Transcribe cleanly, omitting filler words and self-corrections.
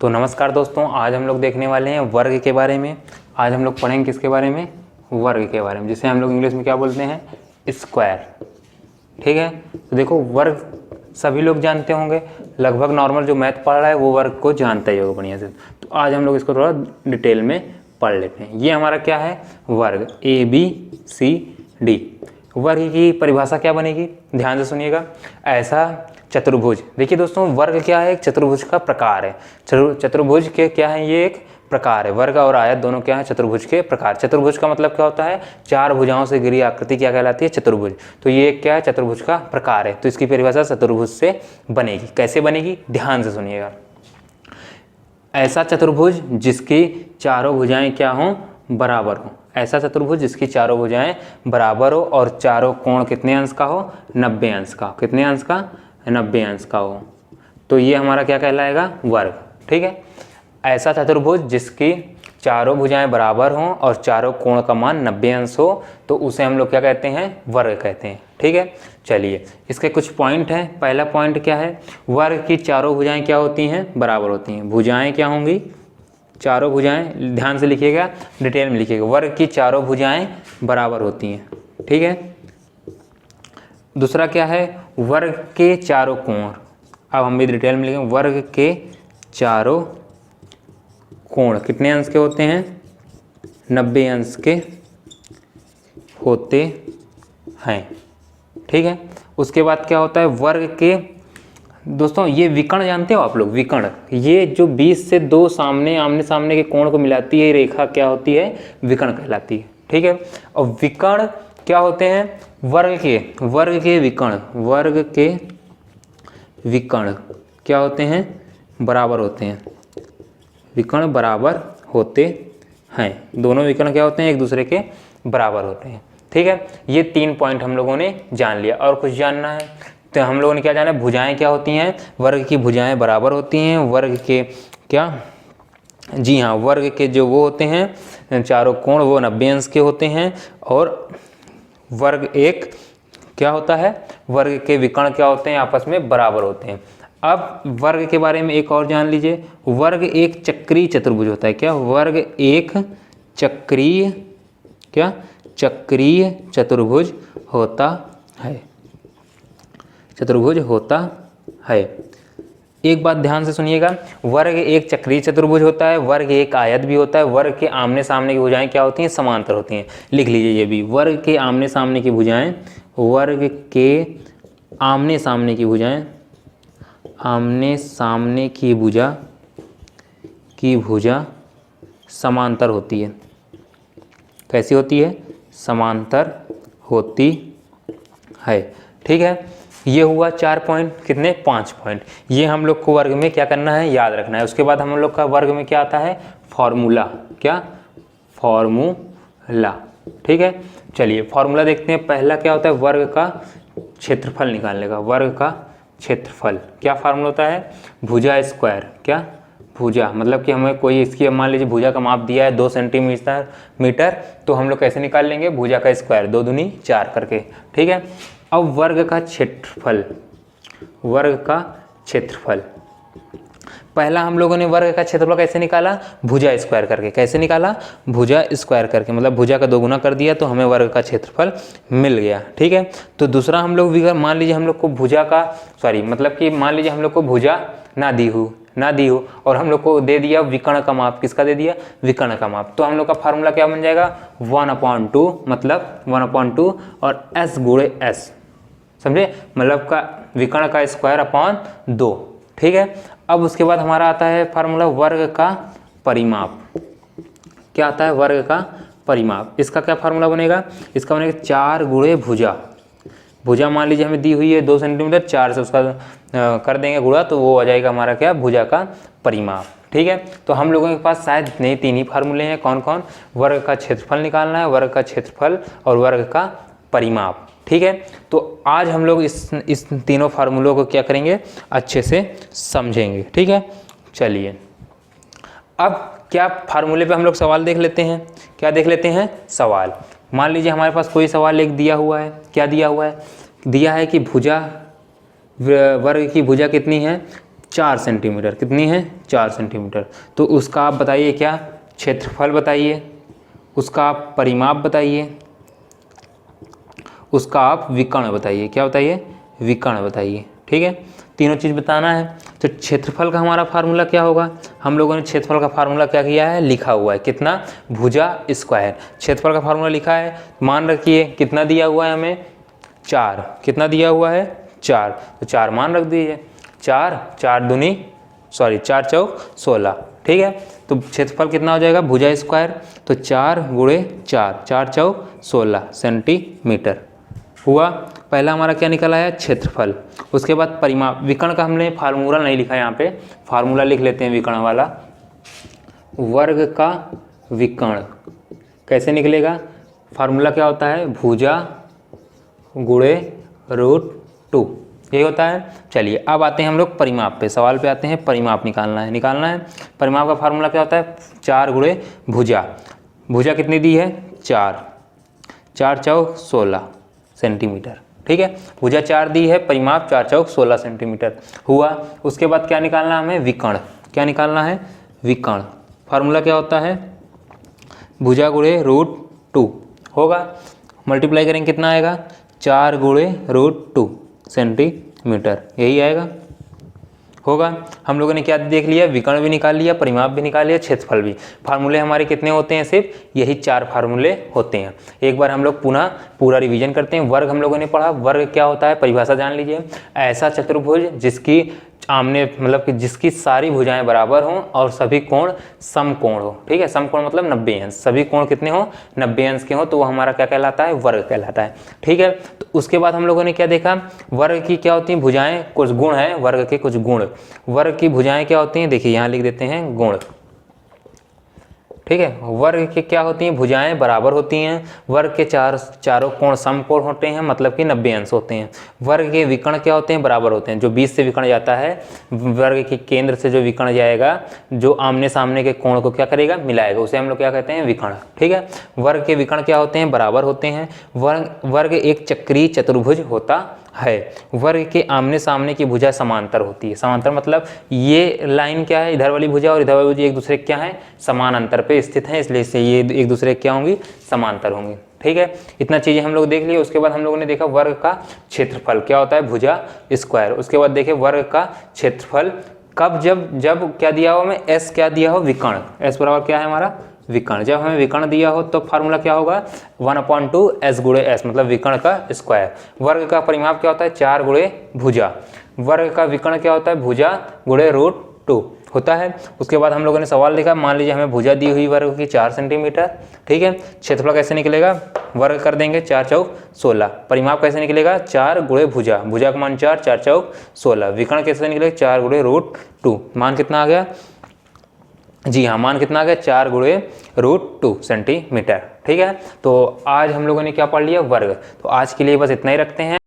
तो नमस्कार दोस्तों, आज हम लोग देखने वाले हैं वर्ग के बारे में। आज हम लोग पढ़ेंगे किसके बारे में? वर्ग के बारे में, जिसे हम लोग इंग्लिश में क्या बोलते हैं? स्क्वायर। ठीक है, तो देखो वर्ग सभी लोग जानते होंगे, लगभग नॉर्मल जो मैथ पढ़ रहा है वो वर्ग को जानता ही होगा बढ़िया से। तो आज हम लोग इसको थोड़ा डिटेल में पढ़ लेते हैं। ये हमारा क्या है? वर्ग, ABCD। वर्ग की परिभाषा क्या बनेगी? ध्यान से सुनिएगा। ऐसा चतुर्भुज, देखिए दोस्तों वर्ग क्या है? एक चतुर्भुज का प्रकार है। चतुर्भुज के क्या है? ये एक प्रकार है। वर्ग और आयत दोनों क्या है? चतुर्भुज के प्रकार। चतुर्भुज का मतलब क्या होता है? चार भुजाओं से घिरी आकृति क्या कहलाती है? चतुर्भुज। तो ये क्या है? चतुर्भुज का प्रकार है। तो इसकी परिभाषा चतुर्भुज से बनेगी। कैसे बनेगी? ध्यान से सुनिएगा। ऐसा चतुर्भुज जिसकी चारों भुजाएं क्या हों? बराबर हो। ऐसा चतुर्भुज जिसकी चारों भुजाएं बराबर हो और चारों कोण कितने अंश का हो? 90 अंश का। कितने अंश का? 90 अंश का हो। तो ये हमारा क्या कहलाएगा? वर्ग। ठीक है, ऐसा चतुर्भुज जिसकी चारों भुजाएं बराबर हों और चारों कोण का मान 90 अंश हो, तो उसे हम लोग क्या कहते हैं? वर्ग कहते हैं। ठीक है, चलिए इसके कुछ पॉइंट हैं। पहला पॉइंट क्या है? वर्ग की चारों भुजाएं क्या होती हैं? बराबर होती हैं। भुजाएं क्या होंगी? चारों भुजाएं, ध्यान से लिखिएगा, डिटेल में लिखिएगा। वर्ग की चारों भुजाएं बराबर होती हैं। ठीक है, दूसरा क्या है? वर्ग के चारों कोण। अब हम भी डिटेल में लिखेंगे। वर्ग के चारों कोण कितने अंश के होते हैं? 90 अंश के होते हैं। ठीक है, उसके बाद क्या होता है? वर्ग के, दोस्तों ये विकर्ण जानते हो आप लोग? विकर्ण, ये जो 20 से 2 आमने सामने के कोण को मिलाती है रेखा क्या होती है? विकर्ण कहलाती है। ठीक है, और विकर्ण क्या होते हैं? वर्ग के विकर्ण क्या होते हैं? बराबर होते हैं। विकर्ण बराबर होते हैं। दोनों विकर्ण क्या होते हैं? एक दूसरे के बराबर होते हैं। ठीक है, ये 3 पॉइंट हम लोगों ने जान लिया। और कुछ जानना है तो हम लोगों ने क्या जाना? भुजाएं क्या होती हैं? वर्ग की भुजाएं बराबर होती हैं। वर्ग के क्या? जी हाँ, वर्ग के जो वो होते हैं चारों कोण वो 90 अंश के होते हैं। और वर्ग एक क्या होता है? वर्ग के विकर्ण क्या होते हैं? आपस में बराबर होते हैं। अब वर्ग के बारे में एक और जान लीजिए। वर्ग एक चक्रीय चतुर्भुज होता है। क्या? वर्ग एक चक्रीय क्या? चक्रीय चतुर्भुज होता है। चतुर्भुज होता है। एक बात ध्यान से सुनिएगा, वर्ग एक चक्रीय चतुर्भुज होता है। वर्ग एक आयत भी होता है। वर्ग के आमने सामने की भुजाएं क्या होती हैं? समांतर होती हैं। लिख लीजिए ये भी। वर्ग के आमने सामने की भुजाएं, वर्ग के आमने सामने की भुजाएं, आमने सामने की भुजा समांतर होती है। कैसी होती है? समांतर होती है। ठीक है, ये हुआ 4 पॉइंट। कितने? 5 पॉइंट। ये हम लोग को वर्ग में क्या करना है? याद रखना है। उसके बाद हम लोग का वर्ग में क्या आता है? फॉर्मूला। क्या? फॉर्मूला। ठीक है, चलिए फॉर्मूला देखते हैं। पहला क्या होता है? वर्ग का क्षेत्रफल निकालने का। वर्ग का क्षेत्रफल क्या फार्मूला होता है? भुजा स्क्वायर। क्या? भुजा मतलब कि हमें कोई इसकी मान लीजिए भुजा का माप दिया है 2 सेंटीमीटर, तो हम लोग कैसे निकाल लेंगे? भुजा का स्क्वायर, 2 दूनी 4 करके। ठीक है, अब वर्ग का क्षेत्रफल। वर्ग का क्षेत्रफल, पहला हम लोगों ने वर्ग का क्षेत्रफल कैसे निकाला? भुजा स्क्वायर करके। कैसे निकाला? भुजा स्क्वायर करके, मतलब भुजा का 2 गुना कर दिया तो हमें वर्ग का क्षेत्रफल मिल गया। ठीक है, तो दूसरा हम लोग मान लीजिए हम लोग को भुजा का मतलब कि मान लीजिए हम लोग को भुजा ना दी हो और हम लोग को दे दिया विकर्ण का माप। किसका दे दिया? विकर्ण का माप। तो हम लोग का फार्मूला क्या बन जाएगा? 1/2, मतलब 1/2 और s गुणे s। समझे? मतलब का विकर्ण का स्क्वायर अपॉन 2। ठीक है, अब उसके बाद हमारा आता है फार्मूला वर्ग का परिमाप। क्या आता है? वर्ग का परिमाप। इसका क्या फार्मूला बनेगा? इसका बनेगा 4 गुणे भुजा। भुजा मान लीजिए हमें दी हुई है 2 सेंटीमीटर, 4 से उसका कर देंगे गुणा, तो वो आ जाएगा हमारा क्या? भुजा का परिमाप। ठीक है, तो हम लोगों के पास शायद नहीं 3 ही फार्मूले हैं। कौन कौन? वर्ग का क्षेत्रफल निकालना है, वर्ग का क्षेत्रफल और वर्ग का परिमाप। ठीक है, तो आज हम लोग इस तीनों फार्मूलों को क्या करेंगे? अच्छे से समझेंगे। ठीक है, चलिए अब क्या फार्मूले पे हम लोग सवाल देख लेते हैं। क्या देख लेते हैं? सवाल। मान लीजिए हमारे पास कोई सवाल एक दिया हुआ है। क्या दिया हुआ है? दिया है कि भुजा, वर्ग की भुजा कितनी है? 4 सेंटीमीटर। कितनी है? 4 सेंटीमीटर। तो उसका आप बताइए क्या? क्षेत्रफल बताइए, उसका आप परिमाप बताइए, उसका आप विकर्ण बताइए। क्या बताइए? विकर्ण बताइए। ठीक है, तीनों चीज़ बताना है। तो क्षेत्रफल का हमारा फार्मूला क्या होगा? हम लोगों ने क्षेत्रफल का फार्मूला क्या किया है? लिखा हुआ है। कितना? भुजा स्क्वायर। क्षेत्रफल का फार्मूला लिखा है। मान रखिए कितना दिया हुआ है हमें? 4। कितना दिया हुआ है? 4। तो 4 मान रख दीजिए। 4 चौक 16। ठीक है, तो क्षेत्रफल कितना हो जाएगा? भुजा स्क्वायर। तो 4 गुणे 4, 4 चौक 16 सेंटीमीटर हुआ। पहला हमारा क्या निकला है? क्षेत्रफल। उसके बाद परिमाप। विकर्ण का हमने फार्मूला नहीं लिखा यहाँ पे, फार्मूला लिख लेते हैं विकर्ण वाला। वर्ग का विकर्ण कैसे निकलेगा? फार्मूला क्या होता है? भुजा गुणे √2, यही होता है। चलिए अब आते हैं हम लोग परिमाप पे, सवाल पे आते हैं। परिमाप निकालना है। परिमाप का फार्मूला क्या होता है? 4 गुणे भुजा। भुजा कितनी दी है? 4, 4 चौक 16 सेंटीमीटर। ठीक है, भुजा 4 दी है, परिमाप 4 चौक 16 सेंटीमीटर हुआ। उसके बाद क्या निकालना है हमें? विकर्ण। क्या निकालना है? विकर्ण। फार्मूला क्या होता है? भुजा गुणे √2 होगा। मल्टीप्लाई करेंगे कितना आएगा? 4 गुणे √2 सेंटीमीटर, यही आएगा। होगा। हम लोगों ने क्या देख लिया? विकर्ण भी निकाल लिया, परिमाप भी निकाल लिया, क्षेत्रफल भी। फार्मूले हमारे कितने होते हैं? सिर्फ यही 4 फार्मूले होते हैं। एक बार हम लोग पुनः पूरा रिवीजन करते हैं। वर्ग हम लोगों ने पढ़ा। वर्ग क्या होता है? परिभाषा जान लीजिए। ऐसा चतुर्भुज जिसकी आमने मतलब कि जिसकी सारी भुजाएं बराबर हों और सभी कोण समकोण हो। ठीक है, समकोण मतलब 90 अंश। सभी कोण कितने हो? 90 अंश के हो, तो वो हमारा क्या कहलाता है? वर्ग कहलाता है। ठीक है, तो उसके बाद हम लोगों ने क्या देखा? वर्ग की क्या होती हैं भुजाएं? कुछ गुण हैं वर्ग के, कुछ गुण। वर्ग की भुजाएं क्या होती हैं? देखिए यहाँ लिख देते हैं गुण। ठीक है, वर्ग के क्या होती हैं? भुजाएं बराबर होती हैं। वर्ग के चारों कोण समकोण होते हैं, मतलब कि 90 अंश होते हैं। वर्ग के विकर्ण क्या होते हैं? बराबर होते हैं। जो 20 से विकर्ण जाता है, वर्ग के केंद्र से जो विकर्ण जाएगा, जो आमने सामने के कोण को क्या करेगा? मिलाएगा, उसे हम लोग क्या कहते हैं? विकर्ण। ठीक है, वर्ग के विकर्ण क्या होते हैं? बराबर होते हैं। वर्ग एक चक्रीय चतुर्भुज होता है। वर्ग के आमने सामने की भुजा समांतर होती है। समांतर मतलब ये लाइन क्या है? इधर वाली भुजा और इधर वाली भुजा एक दूसरे क्या है? समान अंतर पे स्थित हैं, इसलिए से ये एक दूसरे क्या होंगी? समांतर होंगी। ठीक है, इतना चीजें हम लोग देख लिए। उसके बाद हम लोगों ने देखा वर्ग का क्षेत्रफल क्या होता है? भुजा स्क्वायर। उसके बाद देखे वर्ग का क्षेत्रफल कब? जब क्या दिया हो हमें? एस क्या दिया हो? विकर्ण। एस बराबर क्या है हमारा? विकर्ण। जब हमें विकर्ण दिया हो तो फार्मूला क्या होगा? 1/2 एस गुणे एस, मतलब विकर्ण का स्क्वायर। वर्ग का परिमाप क्या होता है? 4 गुणे भुजा। वर्ग का विकर्ण क्या होता है? भुजा गुणे √2 होता है। उसके बाद हम लोगों ने सवाल लिखा। मान लीजिए हमें भुजा दी हुई वर्ग की 4 सेंटीमीटर। ठीक है, क्षेत्रफल कैसे निकलेगा? वर्ग कर देंगे 4 चौक 16। परिमाप कैसे निकलेगा? 4 गुणे भुजा। भुजा का मान 4, 4 चौक 16। विकर्ण कैसे निकलेगा? 4 गुणे √2। मान कितना आ गया? जी हाँ, मान कितना आ गया? 4 गुणे √2 सेंटीमीटर। ठीक है, तो आज हम लोगों ने क्या पढ़ लिया? वर्ग। तो आज के लिए बस इतना ही रखते हैं।